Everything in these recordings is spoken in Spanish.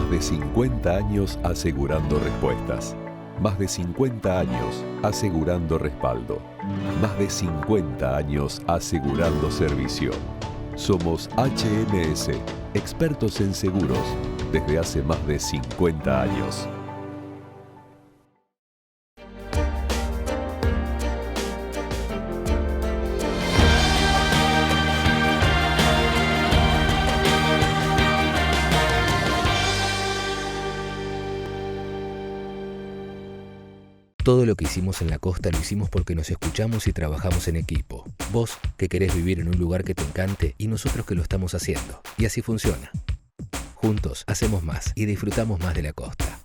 Más de 50 años asegurando respuestas. Más de 50 años asegurando respaldo. Más de 50 años asegurando servicio. Somos HMS, expertos en seguros, desde hace más de 50 años. Todo lo que hicimos en la costa lo hicimos porque nos escuchamos y trabajamos en equipo. Vos, que querés vivir en un lugar que te encante, y nosotros que lo estamos haciendo. Y así funciona. Juntos hacemos más y disfrutamos más de la costa.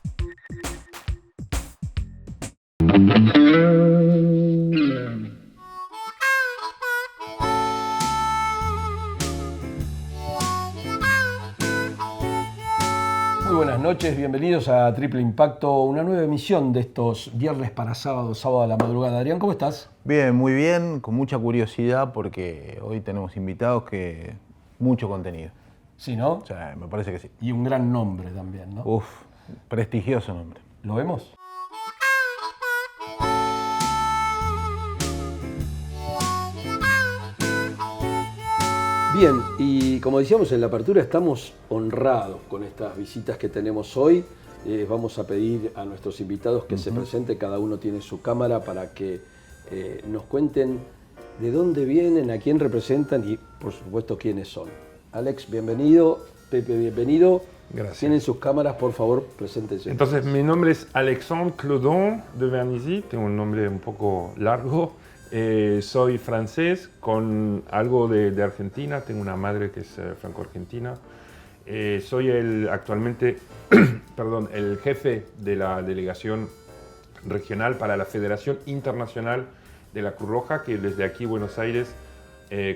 Muy buenas noches, bienvenidos a Triple Impacto, una nueva emisión de estos viernes para sábado, sábado a la madrugada. Adrián, ¿cómo estás? Bien, muy bien, con mucha curiosidad porque hoy tenemos invitados que mucho contenido. Sí, ¿no? O sea, me parece que sí. Y un gran nombre también, ¿no? Uf, prestigioso nombre. ¿Lo vemos? Bien, y como decíamos en la apertura, estamos honrados con estas visitas que tenemos hoy. Vamos a pedir a nuestros invitados que se presenten, cada uno tiene su cámara para que nos cuenten de dónde vienen, a quién representan y por supuesto quiénes son. Alex, bienvenido. Pepe, bienvenido. Gracias. Tienen sus cámaras, por favor, preséntense. Entonces, mi nombre es Alexandre Clodon de Bernisy, tengo un nombre un poco largo. Soy francés con algo de Argentina, tengo una madre que es franco-argentina. Soy actualmente el jefe de la delegación regional para la Federación Internacional de la Cruz Roja, que desde aquí, Buenos Aires,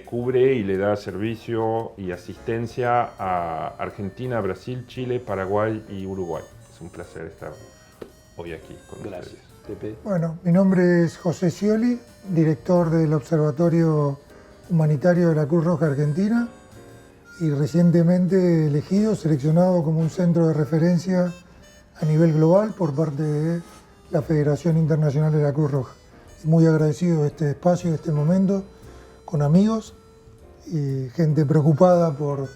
cubre y le da servicio y asistencia a Argentina, Brasil, Chile, Paraguay y Uruguay. Es un placer estar hoy aquí con Gracias. ustedes. Pepe. Bueno, mi nombre es José Scioli, director del Observatorio Humanitario de la Cruz Roja Argentina y recientemente elegido, seleccionado como un centro de referencia a nivel global por parte de la Federación Internacional de la Cruz Roja. Muy agradecido de este espacio, de este momento, con amigos y gente preocupada por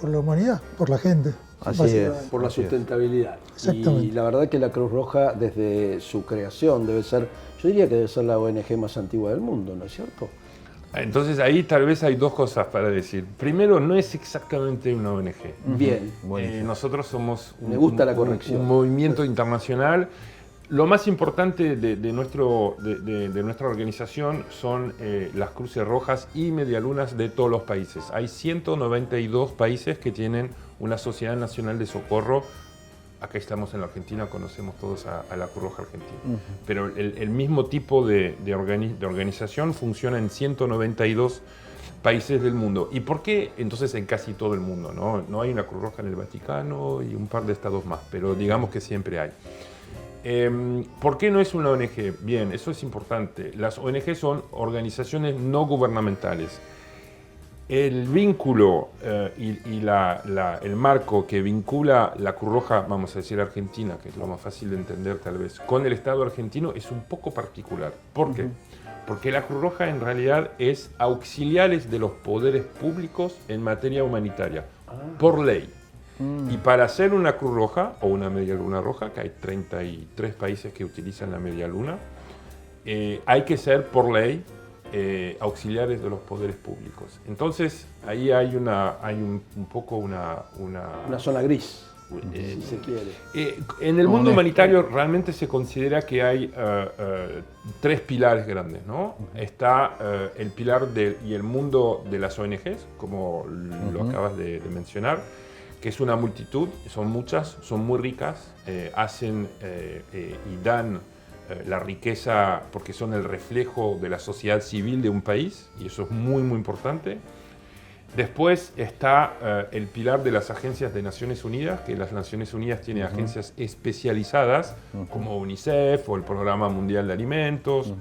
la humanidad, por la gente. Así es. Por la sustentabilidad. Exactamente. Y la verdad que la Cruz Roja, desde su creación, debe ser, yo diría que debe ser la ONG más antigua del mundo, ¿no es cierto? Entonces ahí tal vez hay dos cosas para decir. Primero, no es exactamente una ONG. Bien. Nosotros somos Me gusta la corrección. un movimiento internacional. Lo más importante de nuestra organización son las cruces rojas y medialunas de todos los países. Hay 192 países que tienen una Sociedad Nacional de Socorro. Acá estamos en la Argentina, conocemos todos a la Cruz Roja Argentina. Pero el mismo tipo de organización funciona en 192 países del mundo. ¿Y por qué entonces en casi todo el mundo? No hay una Cruz Roja en el Vaticano y un par de estados más, pero digamos que siempre hay. ¿Por qué no es una ONG? Bien, eso es importante. Las ONG son organizaciones no gubernamentales. El vínculo y el marco que vincula la Cruz Roja, vamos a decir Argentina, que es lo más fácil de entender tal vez, con el Estado argentino es un poco particular. ¿Por qué? Porque la Cruz Roja en realidad es auxiliares de los poderes públicos en materia humanitaria, por ley. Y para hacer una Cruz Roja o una Media Luna Roja, que hay 33 países que utilizan la Media Luna, hay que ser por ley auxiliares de los poderes públicos. Entonces ahí hay un poco una zona gris, si se quiere. En el mundo humanitario realmente se considera que hay tres pilares grandes, ¿no? Está el pilar y el mundo de las ONGs, como lo acabas de mencionar, que es una multitud, son muchas, son muy ricas, hacen y dan la riqueza porque son el reflejo de la sociedad civil de un país, y eso es muy, muy importante. Después está el pilar de las agencias de Naciones Unidas, que las Naciones Unidas tienen agencias especializadas, como UNICEF o el Programa Mundial de Alimentos,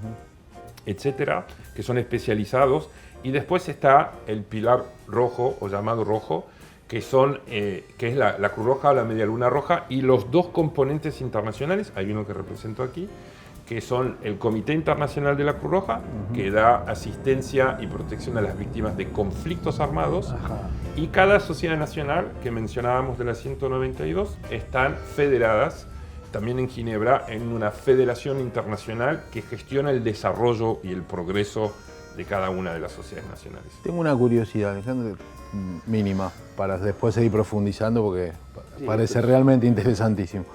etcétera, que son especializados. Y después está el pilar rojo, o llamado rojo, que es la Cruz Roja o la Media Luna Roja, y los dos componentes internacionales, hay uno que represento aquí, que son el Comité Internacional de la Cruz Roja, que da asistencia y protección a las víctimas de conflictos armados, y cada sociedad nacional, que mencionábamos de las 192, están federadas, también en Ginebra, en una federación internacional que gestiona el desarrollo y el progreso de cada una de las sociedades nacionales. Tengo una curiosidad, Alejandro, mínima, para después seguir profundizando porque parece realmente interesantísimo.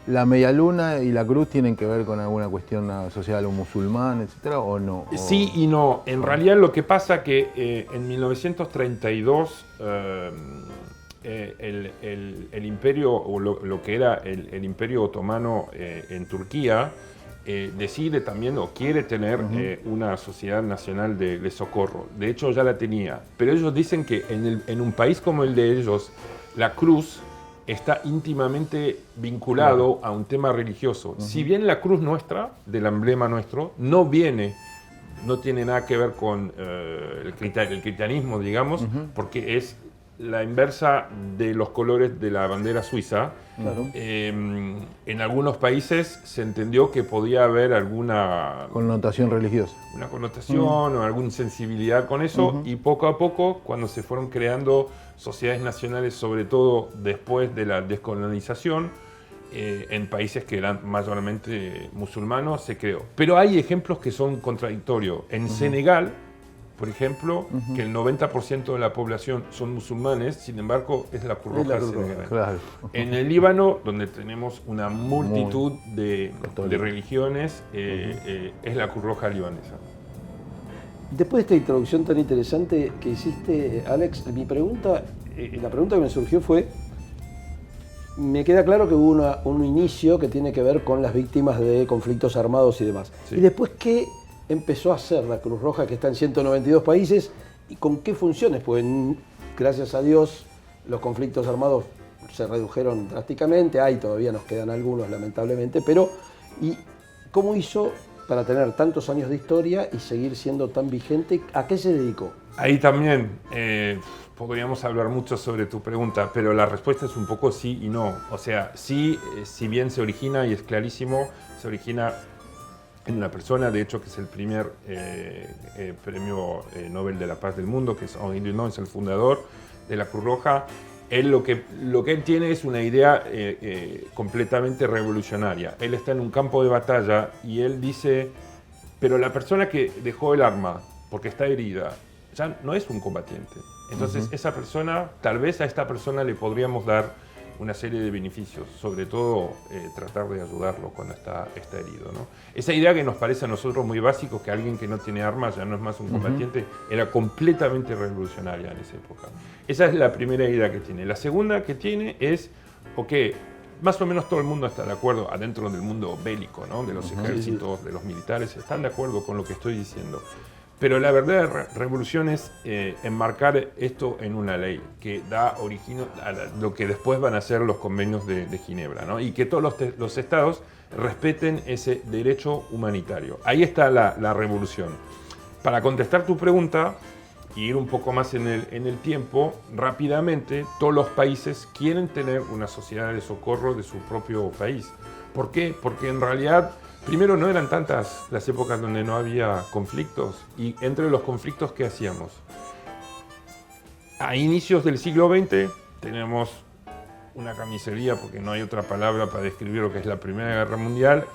¿La media luna y la cruz tienen que ver con alguna cuestión asociada a lo musulmán, etcétera, o no? Sí y no. En realidad lo que pasa que en 1932 el imperio, o lo que era el imperio otomano en Turquía, decide también o quiere tener una sociedad nacional de socorro. De hecho ya la tenía, pero ellos dicen que en un país como el de ellos, la cruz está íntimamente vinculado a un tema religioso. Si bien la cruz nuestra, del emblema nuestro, no tiene nada que ver con el cristianismo, digamos, porque es la inversa de los colores de la bandera suiza. Claro. En algunos países se entendió que podía haber alguna connotación religiosa. Una connotación o alguna sensibilidad con eso, y poco a poco, cuando se fueron creando sociedades nacionales, sobre todo después de la descolonización, en países que eran mayormente musulmanos, se creó. Pero hay ejemplos que son contradictorios. En Senegal, por ejemplo, que el 90% de la población son musulmanes, sin embargo, es la Cruz Roja senegalesa. Claro. En el Líbano, donde tenemos una multitud de religiones, es la Cruz Roja libanesa. Después de esta introducción tan interesante que hiciste, Alex, la pregunta que me surgió fue, me queda claro que hubo un inicio que tiene que ver con las víctimas de conflictos armados y demás. Sí. Y después, ¿qué empezó a hacer la Cruz Roja, que está en 192 países, y con qué funciones? Pues gracias a Dios los conflictos armados se redujeron drásticamente, todavía nos quedan algunos lamentablemente, pero ¿y cómo hizo para tener tantos años de historia y seguir siendo tan vigente? ¿A qué se dedicó? Ahí también podríamos hablar mucho sobre tu pregunta, pero la respuesta es un poco sí y no. O sea, sí, si bien se origina, y es clarísimo, se origina en una persona, de hecho, que es el primer premio Nobel de la Paz del mundo, que es Henri Dunant, es el fundador de la Cruz Roja. Él lo que él tiene es una idea completamente revolucionaria. Él está en un campo de batalla y él dice, pero la persona que dejó el arma porque está herida, ya no es un combatiente. Entonces esa persona, tal vez a esta persona le podríamos dar una serie de beneficios, sobre todo tratar de ayudarlo cuando está herido, ¿no? Esa idea que nos parece a nosotros muy básico, que alguien que no tiene armas ya no es más un combatiente, era completamente revolucionaria en esa época. Esa es la primera idea que tiene. La segunda que tiene es, más o menos todo el mundo está de acuerdo, adentro del mundo bélico, ¿no? De los ejércitos, de los militares, están de acuerdo con lo que estoy diciendo. Pero la verdadera revolución es enmarcar esto en una ley que da origen a lo que después van a ser los convenios de Ginebra, ¿no? Y que todos los estados respeten ese derecho humanitario. Ahí está la revolución. Para contestar tu pregunta y ir un poco más en el tiempo, rápidamente todos los países quieren tener una sociedad de socorro de su propio país. ¿Por qué? Porque en realidad, primero, no eran tantas las épocas donde no había conflictos, y entre los conflictos, ¿qué hacíamos? A inicios del siglo XX tenemos una carnicería, porque no hay otra palabra para describir lo que es la Primera Guerra Mundial.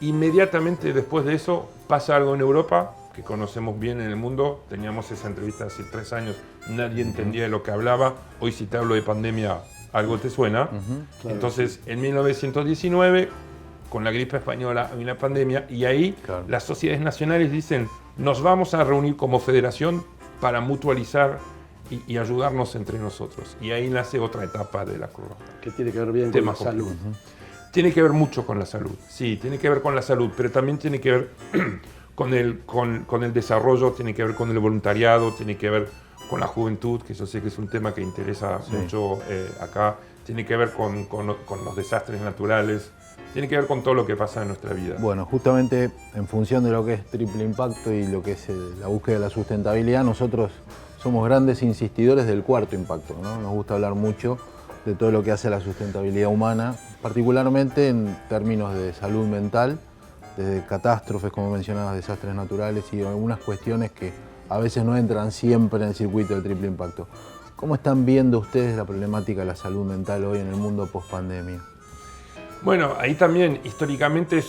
Inmediatamente después de eso pasa algo en Europa, que conocemos bien en el mundo. Teníamos esa entrevista hace 3 años, nadie entendía de lo que hablaba. Hoy, si te hablo de pandemia, algo te suena. Claro. Entonces, en 1919... con la gripe española hay una pandemia, y ahí las sociedades nacionales dicen, nos vamos a reunir como federación para mutualizar y ayudarnos entre nosotros. Y ahí nace otra etapa de la Cruz Roja. Que tiene que ver bien con la salud. Tiene que ver mucho con la salud, sí, tiene que ver con la salud, pero también tiene que ver con el desarrollo, tiene que ver con el voluntariado, tiene que ver con la juventud, que yo sé que es un tema que interesa mucho acá, tiene que ver con los desastres naturales, tiene que ver con todo lo que pasa en nuestra vida. Bueno, justamente en función de lo que es triple impacto y lo que es la búsqueda de la sustentabilidad, nosotros somos grandes insistidores del cuarto impacto, ¿no? Nos gusta hablar mucho de todo lo que hace la sustentabilidad humana, particularmente en términos de salud mental, desde catástrofes, como mencionabas, desastres naturales y algunas cuestiones que a veces no entran siempre en el circuito del triple impacto. ¿Cómo están viendo ustedes la problemática de la salud mental hoy en el mundo post-pandemia? Bueno, ahí también históricamente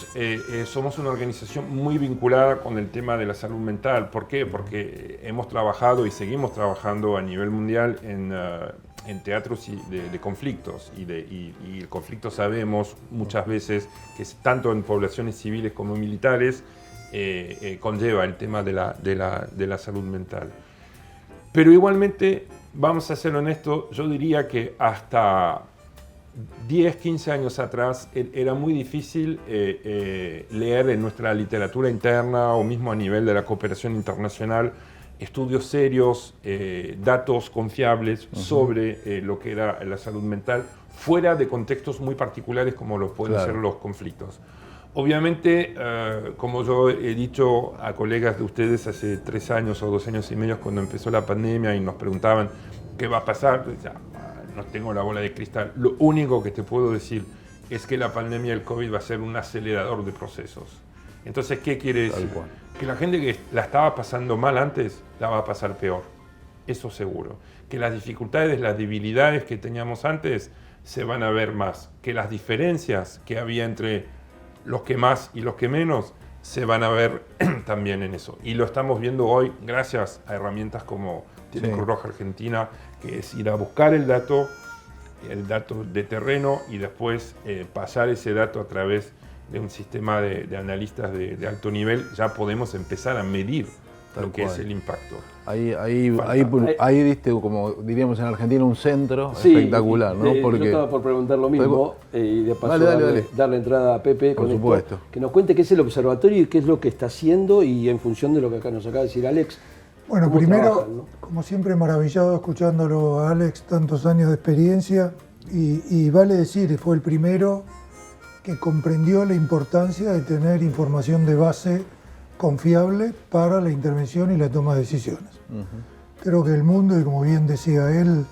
somos una organización muy vinculada con el tema de la salud mental. ¿Por qué? Porque hemos trabajado y seguimos trabajando a nivel mundial en teatros de conflictos y el conflicto sabemos muchas veces que tanto en poblaciones civiles como militares conlleva el tema de la salud mental. Pero igualmente, vamos a ser honestos, yo diría que hasta 10, 15 años atrás era muy difícil leer en nuestra literatura interna o mismo a nivel de la cooperación internacional estudios serios, datos confiables sobre lo que era la salud mental, fuera de contextos muy particulares como lo pueden ser los conflictos. Obviamente, como yo he dicho a colegas de ustedes hace 3 años o 2 años y medio cuando empezó la pandemia y nos preguntaban qué va a pasar, ya, no tengo la bola de cristal. Lo único que te puedo decir es que la pandemia del COVID va a ser un acelerador de procesos. Entonces, ¿qué quiere decir? Que la gente que la estaba pasando mal antes, la va a pasar peor. Eso seguro. Que las dificultades, las debilidades que teníamos antes, se van a ver más. Que las diferencias que había entre los que más y los que menos, se van a ver también en eso. Y lo estamos viendo hoy gracias a herramientas como tiene Cruz Roja Argentina, que es ir a buscar el dato de terreno y después pasar ese dato a través de un sistema de analistas de alto nivel. Ya podemos empezar a medir lo que es el impacto. Ahí diste, como diríamos en Argentina, un centro espectacular, ¿no? Porque yo estaba por preguntar lo mismo y de paso darle entrada a Pepe con supuesto. Que nos cuente qué es el observatorio y qué es lo que está haciendo y en función de lo que acá nos acaba de decir Alex. Bueno, primero, ¿no? Como siempre, maravillado escuchándolo a Alex, tantos años de experiencia y vale decir, fue el primero que comprendió la importancia de tener información de base confiable para la intervención y la toma de decisiones. Creo que el mundo, y como bien decía él,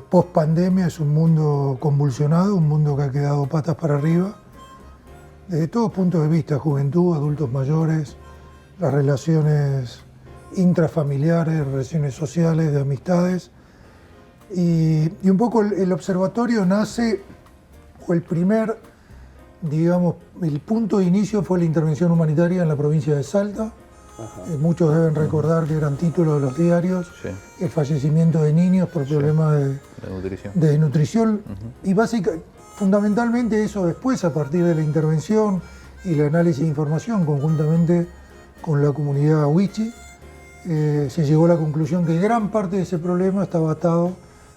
post pandemia es un mundo convulsionado, un mundo que ha quedado patas para arriba, desde todos puntos de vista, juventud, adultos mayores, las relaciones intrafamiliares, relaciones sociales, de amistades. Y un poco el observatorio nace, o el primer, digamos, el punto de inicio fue la intervención humanitaria en la provincia de Salta. Muchos deben recordar que eran títulos de los diarios, el fallecimiento de niños por problemas de desnutrición. Y fundamentalmente eso después, a partir de la intervención y el análisis de información conjuntamente con la comunidad Wichi, se llegó a la conclusión que gran parte de ese problema estaba atado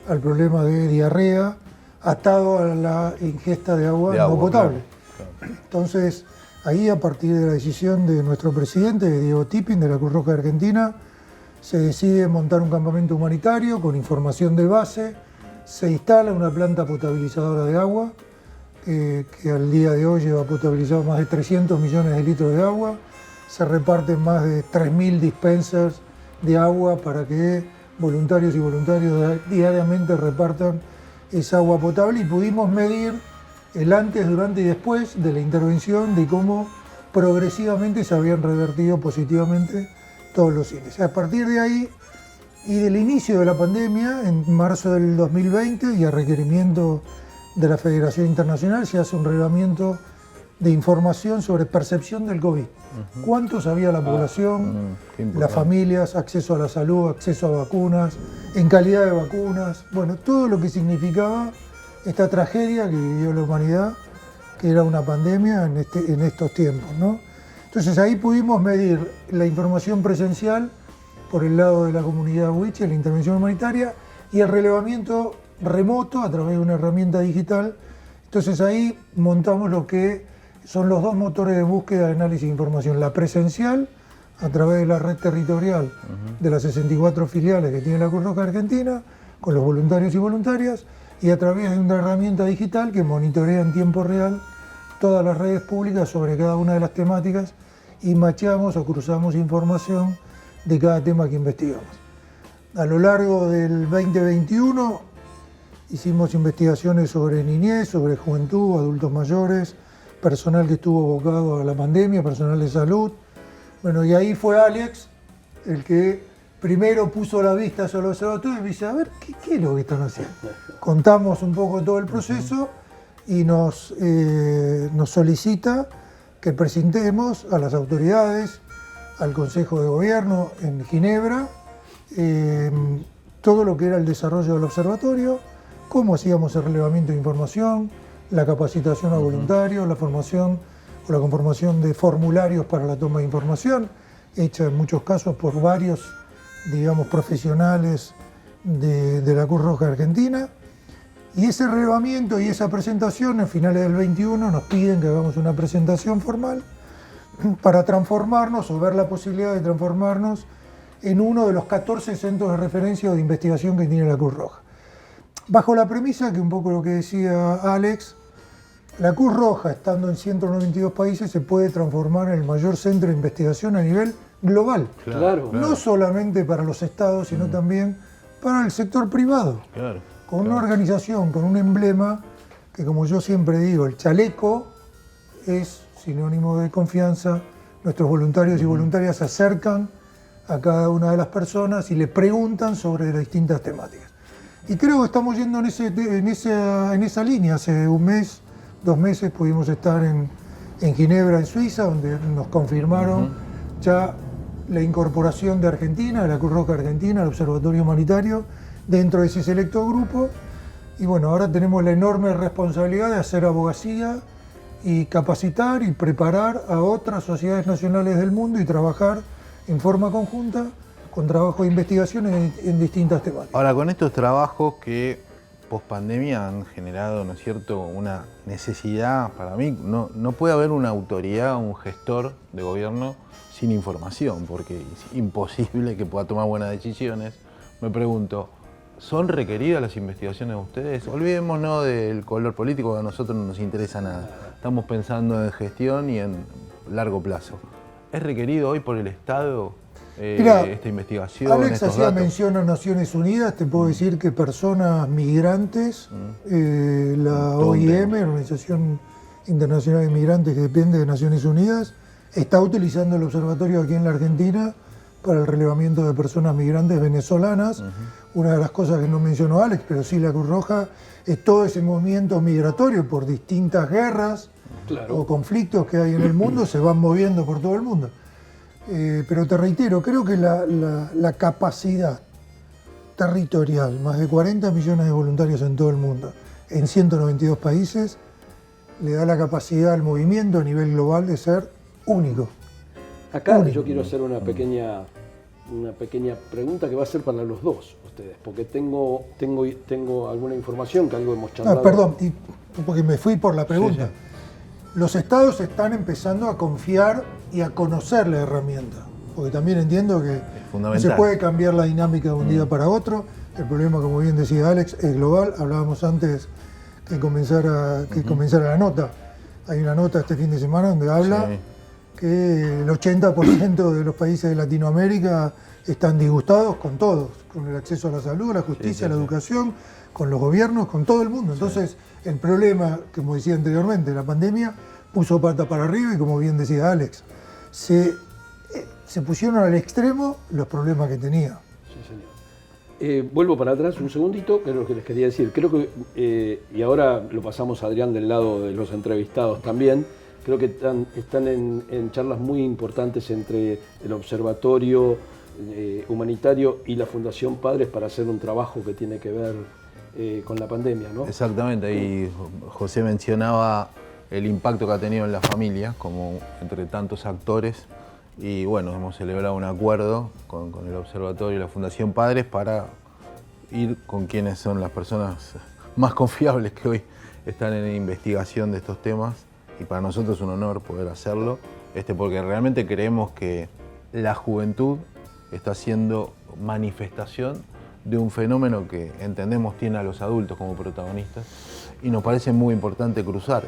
al problema de diarrea, atado a la ingesta de agua no potable. Claro. Entonces, ahí, a partir de la decisión de nuestro presidente, de Diego Tipping, de la Cruz Roja Argentina, se decide montar un campamento humanitario con información de base, se instala una planta potabilizadora de agua, que al día de hoy lleva potabilizado más de 300 millones de litros de agua, se reparten más de 3.000 dispensers de agua para que voluntarios y voluntarios diariamente repartan esa agua potable, y pudimos medir el antes, durante y después de la intervención de cómo progresivamente se habían revertido positivamente todos los índices. A partir de ahí y del inicio de la pandemia, en marzo del 2020, y a requerimiento de la Federación Internacional, se hace un relevamiento de información sobre percepción del COVID. ¿Cuánto sabía la población, las familias, acceso a la salud, acceso a vacunas, en calidad de vacunas? Bueno, todo lo que significaba esta tragedia que vivió la humanidad, que era una pandemia en estos tiempos, ¿no? Entonces ahí pudimos medir la información presencial por el lado de la comunidad Wichi, la intervención humanitaria, y el relevamiento remoto a través de una herramienta digital. Entonces ahí montamos lo que son los dos motores de búsqueda de análisis de información, la presencial a través de la red territorial de las 64 filiales que tiene la Cruz Roja Argentina, con los voluntarios y voluntarias, y a través de una herramienta digital que monitorea en tiempo real todas las redes públicas sobre cada una de las temáticas y macheamos o cruzamos información de cada tema que investigamos. A lo largo del 2021 hicimos investigaciones sobre niñez, sobre juventud, adultos mayores, personal que estuvo abocado a la pandemia, personal de salud. Bueno, y ahí fue Alex el que primero puso la vista sobre el observatorio y me dice, a ver, ¿qué es lo que están haciendo? Contamos un poco todo el proceso y nos solicita que presentemos a las autoridades, al Consejo de Gobierno en Ginebra, todo lo que era el desarrollo del observatorio, cómo hacíamos el relevamiento de información, la capacitación a voluntarios, la formación o la conformación de formularios para la toma de información, hecha en muchos casos por varios, digamos, profesionales de la Cruz Roja Argentina. Y ese relevamiento y esa presentación, a finales del 21, nos piden que hagamos una presentación formal para transformarnos o ver la posibilidad de transformarnos en uno de los 14 centros de referencia o de investigación que tiene la Cruz Roja. Bajo la premisa que un poco lo que decía Alex, la Cruz Roja, estando en 192 países, se puede transformar en el mayor centro de investigación a nivel global. Claro. No solamente para los estados, sino también para el sector privado. Claro. Con una organización, con un emblema que, como yo siempre digo, el chaleco es sinónimo de confianza. Nuestros voluntarios y voluntarias se acercan a cada una de las personas y le preguntan sobre las distintas temáticas. Y creo que estamos yendo en esa línea. Hace un mes, 2 meses pudimos estar en Ginebra, en Suiza, donde nos confirmaron ya la incorporación de Argentina, de la Cruz Roja Argentina, al Observatorio Humanitario, dentro de ese selecto grupo. Y bueno, ahora tenemos la enorme responsabilidad de hacer abogacía y capacitar y preparar a otras sociedades nacionales del mundo y trabajar en forma conjunta con trabajo de investigación en distintas temáticas. Ahora, con estos trabajos que post-pandemia han generado, ¿no es cierto?, una necesidad, para mí, no puede haber una autoridad, un gestor de gobierno sin información, porque es imposible que pueda tomar buenas decisiones. Me pregunto, ¿son requeridas las investigaciones de ustedes? Olvidémonos del color político, que a nosotros no nos interesa nada. Estamos pensando en gestión y en largo plazo. ¿Es requerido hoy por el Estado esta investigación? Alex hacía mención a Naciones Unidas. Te puedo decir que personas migrantes, la OIM, la Organización Internacional de Migrantes, que depende de Naciones Unidas, está utilizando el observatorio aquí en la Argentina para el relevamiento de personas migrantes venezolanas. Una de las cosas que no mencionó Alex, pero sí la Cruz Roja, es todo ese movimiento migratorio por distintas guerras o conflictos que hay en el mundo, se van moviendo por todo el mundo. Pero te reitero, creo que la capacidad territorial, más de 40 millones de voluntarios en todo el mundo, en 192 países, le da la capacidad al movimiento a nivel global de ser único. Acá yo quiero hacer una pequeña pregunta que va a ser para los dos ustedes, porque tengo alguna información que algo hemos charlado. Perdón, porque me fui por la pregunta. Sí. Los estados están empezando a confiar y a conocer la herramienta, porque también entiendo que no se puede cambiar la dinámica de un día para otro. El problema, como bien decía Alex, es global. Hablábamos antes que comenzara la nota. Hay una nota este fin de semana donde habla que el 80% de los países de Latinoamérica están disgustados con todos, con el acceso a la salud, a la justicia, a la educación, con los gobiernos, con todo el mundo. Entonces, el problema, como decía anteriormente, la pandemia puso pata para arriba y, como bien decía Alex, se pusieron al extremo los problemas que tenía. Sí, señor. Vuelvo para atrás un segundito, que es lo que les quería decir. Creo que, y ahora lo pasamos a Adrián del lado de los entrevistados también, creo que están en charlas muy importantes entre el Observatorio Humanitario y la Fundación Padres para hacer un trabajo que tiene que ver con la pandemia, ¿no? Exactamente, y José mencionaba el impacto que ha tenido en la familia, como entre tantos actores, y bueno, hemos celebrado un acuerdo con el Observatorio y la Fundación Padres para ir con quienes son las personas más confiables que hoy están en investigación de estos temas, y para nosotros es un honor poder hacerlo, porque realmente creemos que la juventud está haciendo manifestación de un fenómeno que entendemos tiene a los adultos como protagonistas, y nos parece muy importante cruzar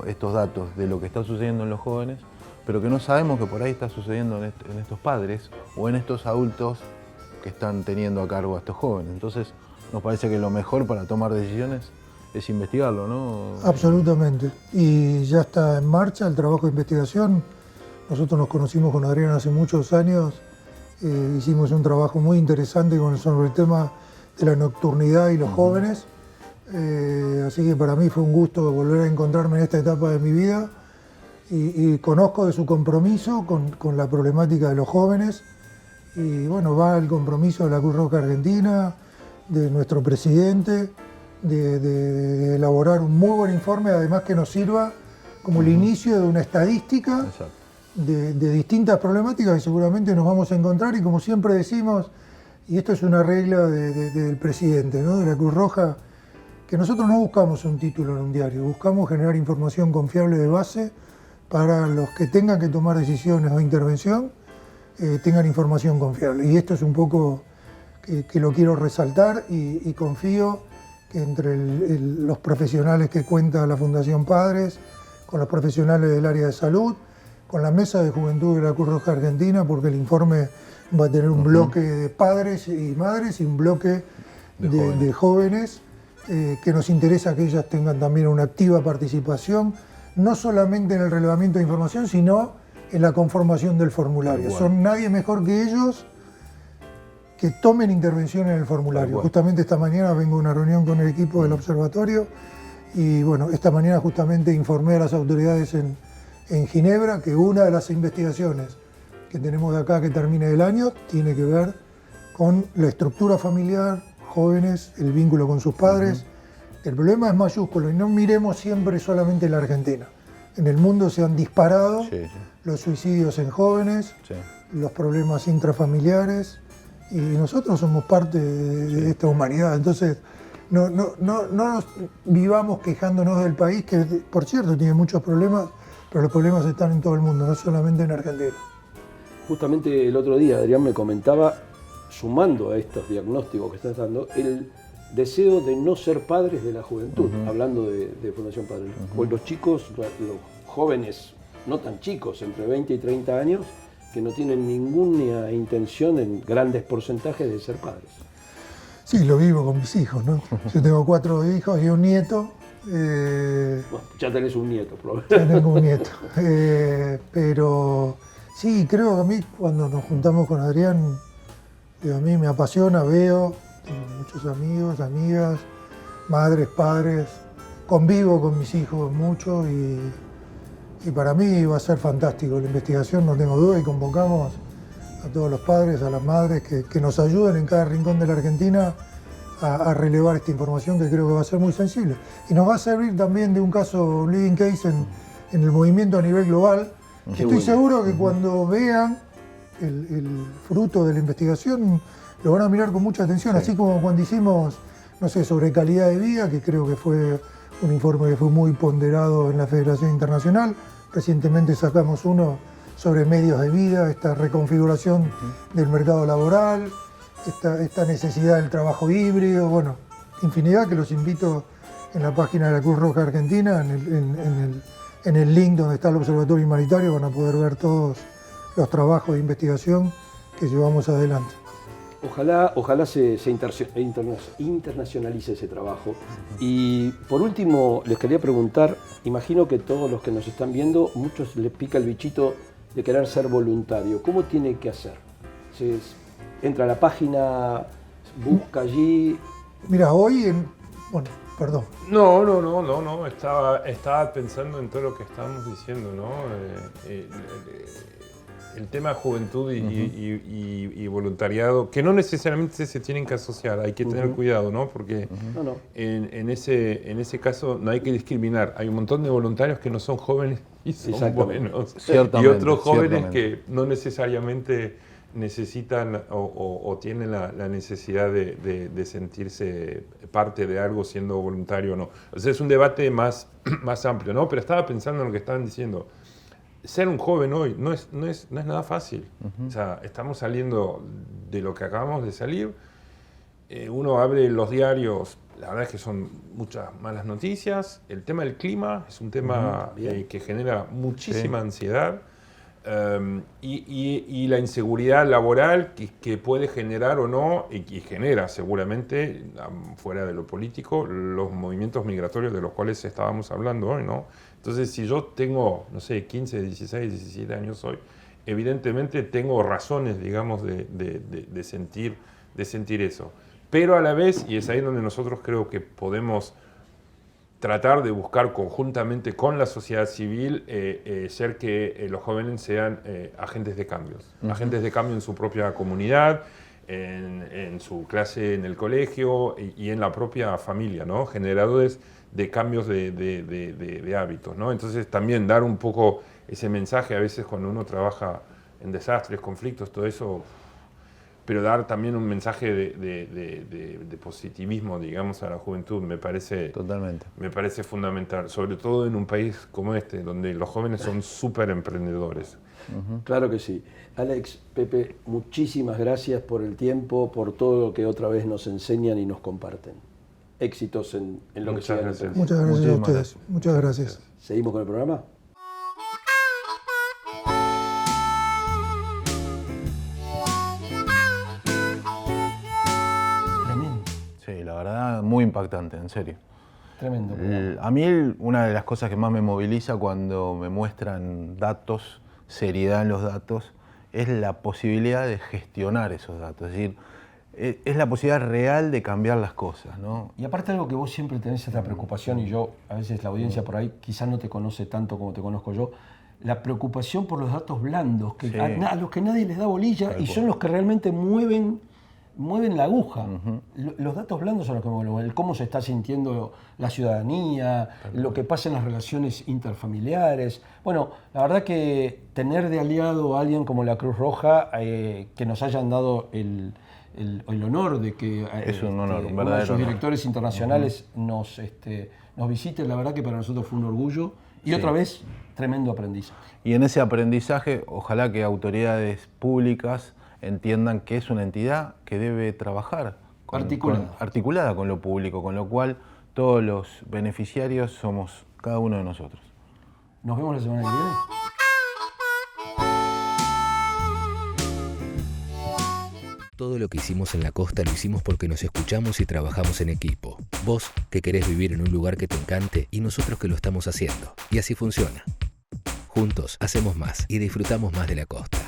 estos datos de lo que está sucediendo en los jóvenes, pero que no sabemos que por ahí está sucediendo en estos padres o en estos adultos que están teniendo a cargo a estos jóvenes. Entonces, nos parece que lo mejor para tomar decisiones es investigarlo, ¿no? Absolutamente. Y ya está en marcha el trabajo de investigación. Nosotros nos conocimos con Adrián hace muchos años. Hicimos un trabajo muy interesante sobre el tema de la nocturnidad y los jóvenes. Así que para mí fue un gusto volver a encontrarme en esta etapa de mi vida. Y conozco de su compromiso con la problemática de los jóvenes. Y bueno, va el compromiso de la Cruz Roja Argentina, de nuestro presidente, de elaborar un muy buen informe, además que nos sirva como el inicio de una estadística de distintas problemáticas que seguramente nos vamos a encontrar. Y como siempre decimos, y esto es una regla del presidente, ¿no?, de la Cruz Roja, que nosotros no buscamos un título en un diario, buscamos generar información confiable de base para los que tengan que tomar decisiones o intervención, tengan información confiable. Y esto es un poco que lo quiero resaltar y confío que entre los profesionales que cuenta la Fundación Padres, con los profesionales del área de salud, con la Mesa de Juventud de la Cruz Roja Argentina, porque el informe va a tener un bloque de padres y madres y un bloque de jóvenes, que nos interesa que ellas tengan también una activa participación, no solamente en el relevamiento de información, sino en la conformación del formulario. Son nadie mejor que ellos que tomen intervención en el formulario. Justamente esta mañana vengo a una reunión con el equipo del observatorio y bueno, esta mañana justamente informé a las autoridades en Ginebra que una de las investigaciones que tenemos de acá que termine el año tiene que ver con la estructura familiar, jóvenes, el vínculo con sus padres. El problema es mayúsculo y no miremos siempre solamente la Argentina. En el mundo se han disparado los suicidios en jóvenes, los problemas intrafamiliares, y nosotros somos parte de esta humanidad. Entonces, no nos vivamos quejándonos del país, que por cierto tiene muchos problemas, pero los problemas están en todo el mundo, no solamente en Argentina. Justamente el otro día Adrián me comentaba, sumando a estos diagnósticos que estás dando, el deseo de no ser padres de la juventud, hablando de Fundación Padres. Pues los chicos, los jóvenes, no tan chicos, entre 20 y 30 años, que no tienen ninguna intención en grandes porcentajes de ser padres. Sí, lo vivo con mis hijos, ¿no? Yo tengo 4 hijos y un nieto. Bueno, ya tenés un nieto, probablemente. Ya tengo un nieto. Pero sí, creo que a mí cuando nos juntamos con Adrián, a mí me apasiona, tengo muchos amigos, amigas, madres, padres, convivo con mis hijos mucho y para mí va a ser fantástico la investigación, no tengo duda, y convocamos a todos los padres, a las madres que nos ayuden en cada rincón de la Argentina a relevar esta información que creo que va a ser muy sensible. Y nos va a servir también de un caso, living case en el movimiento a nivel global, que estoy seguro que cuando vean el fruto de la investigación lo van a mirar con mucha atención, así como cuando hicimos, no sé, sobre calidad de vida, que creo que fue un informe que fue muy ponderado en la Federación Internacional. Recientemente sacamos uno sobre medios de vida, esta reconfiguración del mercado laboral, esta necesidad del trabajo híbrido, bueno, infinidad que los invito en la página de la Cruz Roja Argentina, en el link donde está el Observatorio Humanitario, van a poder ver todos los trabajos de investigación que llevamos adelante. Ojalá se internacionalice ese trabajo. Y por último, les quería preguntar, imagino que todos los que nos están viendo, muchos les pica el bichito de querer ser voluntario. ¿Cómo tiene que hacer? Entra a la página, busca allí. Mira, hoy bueno, perdón. No, estaba pensando en todo lo que estábamos diciendo, ¿no? El tema de juventud y voluntariado, que no necesariamente se tienen que asociar, hay que tener cuidado, ¿no? Porque en ese caso no hay que discriminar. Hay un montón de voluntarios que no son jóvenes y son buenos. Y otros jóvenes que no necesariamente necesitan o tienen la necesidad de sentirse parte de algo siendo voluntario o no. O sea, es un debate más amplio, ¿no? Pero estaba pensando en lo que estaban diciendo. Ser un joven hoy no es nada fácil. O sea, estamos saliendo de lo que acabamos de salir. Uno abre los diarios, la verdad es que son muchas malas noticias. El tema del clima es un tema que genera muchísima ansiedad. y la inseguridad laboral que puede generar o no, y genera seguramente, fuera de lo político, los movimientos migratorios de los cuales estábamos hablando hoy, ¿no? Entonces, si yo tengo, no sé, 15, 16, 17 años hoy, evidentemente tengo razones, digamos, de sentir eso. Pero a la vez, y es ahí donde nosotros creo que podemos tratar de buscar conjuntamente con la sociedad civil ser que los jóvenes sean agentes de cambios, agentes de cambio en su propia comunidad, en su clase en el colegio y en la propia familia, ¿no? Generadores de cambios de hábitos, ¿no? Entonces también dar un poco ese mensaje a veces cuando uno trabaja en desastres, conflictos, todo eso, pero dar también un mensaje de positivismo, digamos, a la juventud, me parece fundamental, sobre todo en un país como este, donde los jóvenes son súper emprendedores. Claro que sí. Alex, Pepe, muchísimas gracias por el tiempo, por todo lo que otra vez nos enseñan y nos comparten. Éxitos en lo que sigan. Muchas gracias a ustedes. Muchas gracias. ¿Seguimos con el programa? Sí, la verdad, muy impactante, en serio. Tremendo. A mí una de las cosas que más me moviliza cuando me muestran datos, seriedad en los datos, es la posibilidad de gestionar esos datos. Es decir, es la posibilidad real de cambiar las cosas, ¿no? Y aparte algo que vos siempre tenés esta preocupación, y yo, a veces la audiencia por ahí quizás no te conoce tanto como te conozco yo, la preocupación por los datos blandos, que Sí. a los que nadie les da bolilla y son los que realmente mueven la aguja. Los datos blandos son los que mueven, el cómo se está sintiendo la ciudadanía, lo que pasa en las relaciones interfamiliares. Bueno, la verdad que tener de aliado a alguien como la Cruz Roja, que nos hayan dado el honor de que Es un honor, un uno de verdadero sus honor. directores internacionales nos visite, la verdad que para nosotros fue un orgullo y otra vez tremendo aprendizaje. Y en ese aprendizaje, ojalá que autoridades públicas entiendan que es una entidad que debe trabajar articulada con lo público, con lo cual todos los beneficiarios somos cada uno de nosotros. Nos vemos la semana que viene. Todo lo que hicimos en la costa lo hicimos porque nos escuchamos y trabajamos en equipo. Vos, que querés vivir en un lugar que te encante, y nosotros que lo estamos haciendo. Y así funciona. Juntos hacemos más y disfrutamos más de la costa.